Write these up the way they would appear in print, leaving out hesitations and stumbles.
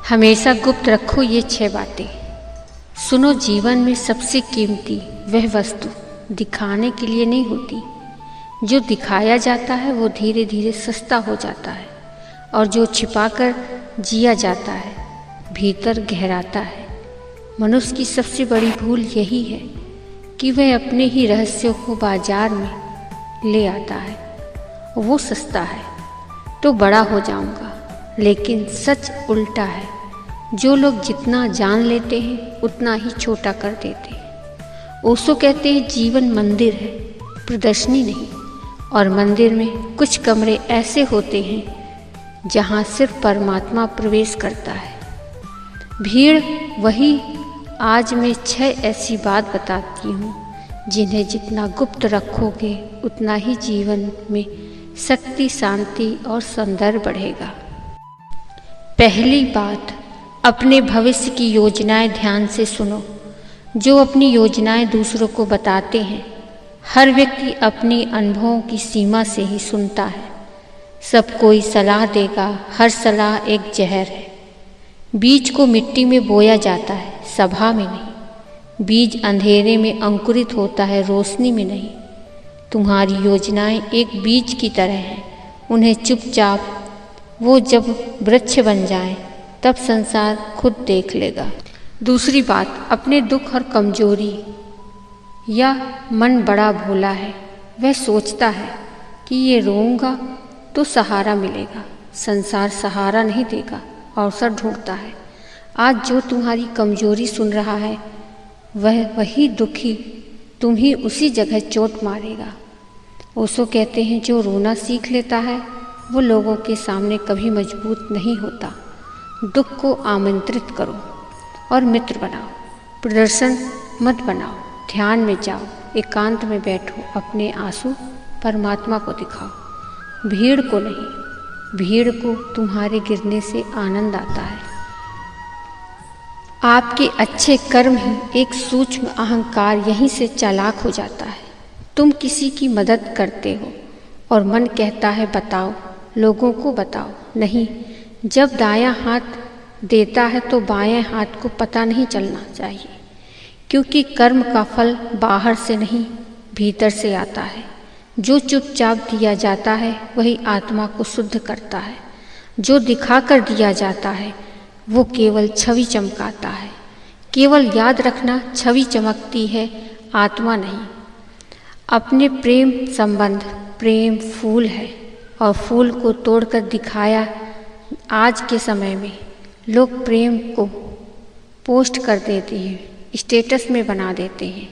हमेशा गुप्त रखो ये 6 बातें। सुनो, जीवन में सबसे कीमती वह वस्तु दिखाने के लिए नहीं होती। जो दिखाया जाता है वो धीरे धीरे सस्ता हो जाता है, और जो छिपाकर जिया जाता है भीतर गहराता है। मनुष्य की सबसे बड़ी भूल यही है कि वह अपने ही रहस्यों को बाजार में ले आता है। वो सस्ता है तो बड़ा हो जाऊंगा, लेकिन सच उल्टा है। जो लोग जितना जान लेते हैं उतना ही छोटा कर देते हैं। ओशो कहते हैं जीवन मंदिर है, प्रदर्शनी नहीं। और मंदिर में कुछ कमरे ऐसे होते हैं जहाँ सिर्फ परमात्मा प्रवेश करता है। भीड़ वही। आज मैं 6 ऐसी बात बताती हूँ जिन्हें जितना गुप्त रखोगे उतना ही जीवन में शक्ति, शांति और सौंदर्य बढ़ेगा। पहली बात, अपने भविष्य की योजनाएं ध्यान से सुनो। जो अपनी योजनाएं दूसरों को बताते हैं, हर व्यक्ति अपनी अनुभवों की सीमा से ही सुनता है। सब कोई सलाह देगा, हर सलाह एक जहर है। बीज को मिट्टी में बोया जाता है, सभा में नहीं। बीज अंधेरे में अंकुरित होता है, रोशनी में नहीं। तुम्हारी योजनाएं एक बीज की तरह हैं। उन्हें चुपचाप, वो जब वृक्ष बन जाए तब संसार खुद देख लेगा। दूसरी बात, अपने दुख और कमजोरी या मन बड़ा भोला है। वह सोचता है कि ये रोऊंगा तो सहारा मिलेगा। संसार सहारा नहीं देगा, अवसर ढूंढता है। आज जो तुम्हारी कमजोरी सुन रहा है वह वही दुखी तुम ही उसी जगह चोट मारेगा। ओशो कहते हैं जो रोना सीख लेता है वो लोगों के सामने कभी मजबूत नहीं होता। दुख को आमंत्रित करो और मित्र बनाओ। प्रदर्शन मत बनाओ। ध्यान में जाओ, एकांत में बैठो, अपने आंसू परमात्मा को दिखाओ, भीड़ को नहीं। भीड़ को तुम्हारे गिरने से आनंद आता है। आपके अच्छे कर्म ही एक सूक्ष्म अहंकार यहीं से चालाक हो जाता है। तुम किसी की मदद करते हो और मन कहता है बताओ, लोगों को बताओ। नहीं, जब दायां हाथ देता है तो बाएं हाथ को पता नहीं चलना चाहिए, क्योंकि कर्म का फल बाहर से नहीं भीतर से आता है। जो चुपचाप दिया जाता है वही आत्मा को शुद्ध करता है। जो दिखाकर दिया जाता है वो केवल छवि चमकाता है। केवल याद रखना, छवि चमकती है, आत्मा नहीं। अपने प्रेम संबंध, प्रेम फूल है और फूल को तोड़कर दिखाया। आज के समय में लोग प्रेम को पोस्ट कर देते हैं, स्टेटस में बना देते हैं,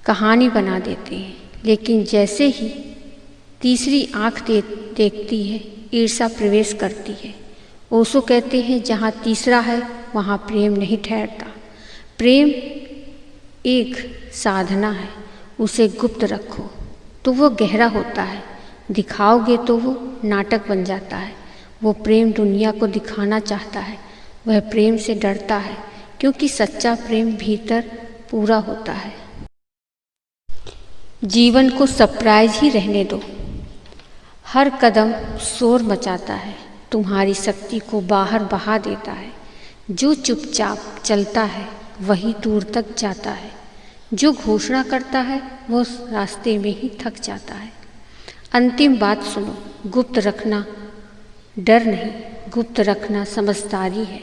कहानी बना देते हैं, लेकिन जैसे ही तीसरी आंख देखती है ईर्ष्या प्रवेश करती है। ओशो कहते हैं जहाँ तीसरा है वहाँ प्रेम नहीं ठहरता। प्रेम एक साधना है, उसे गुप्त रखो तो वो गहरा होता है। दिखाओगे तो वो नाटक बन जाता है। वो प्रेम दुनिया को दिखाना चाहता है। वह प्रेम से डरता है, क्योंकि सच्चा प्रेम भीतर पूरा होता है। जीवन को सरप्राइज ही रहने दो। हर कदम शोर मचाता है, तुम्हारी शक्ति को बाहर बहा देता है। जो चुपचाप चलता है वही दूर तक जाता है। जो घोषणा करता है वो रास्ते में ही थक जाता है। अंतिम बात सुनो, गुप्त रखना डर नहीं, गुप्त रखना समझदारी है।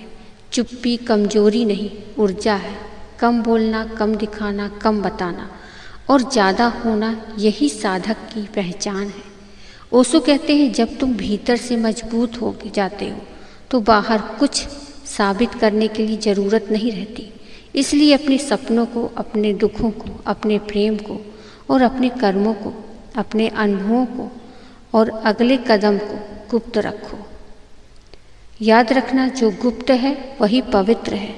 चुप्पी कमजोरी नहीं, ऊर्जा है। कम बोलना, कम दिखाना, कम बताना और ज़्यादा होना, यही साधक की पहचान है। ओशो कहते हैं जब तुम भीतर से मजबूत हो जाते हो तो बाहर कुछ साबित करने के लिए ज़रूरत नहीं रहती। इसलिए अपने सपनों को, अपने दुखों को, अपने प्रेम को और अपने कर्मों को, अपने अनुभवों को और अगले कदम को गुप्त रखो। याद रखना, जो गुप्त है वही पवित्र है।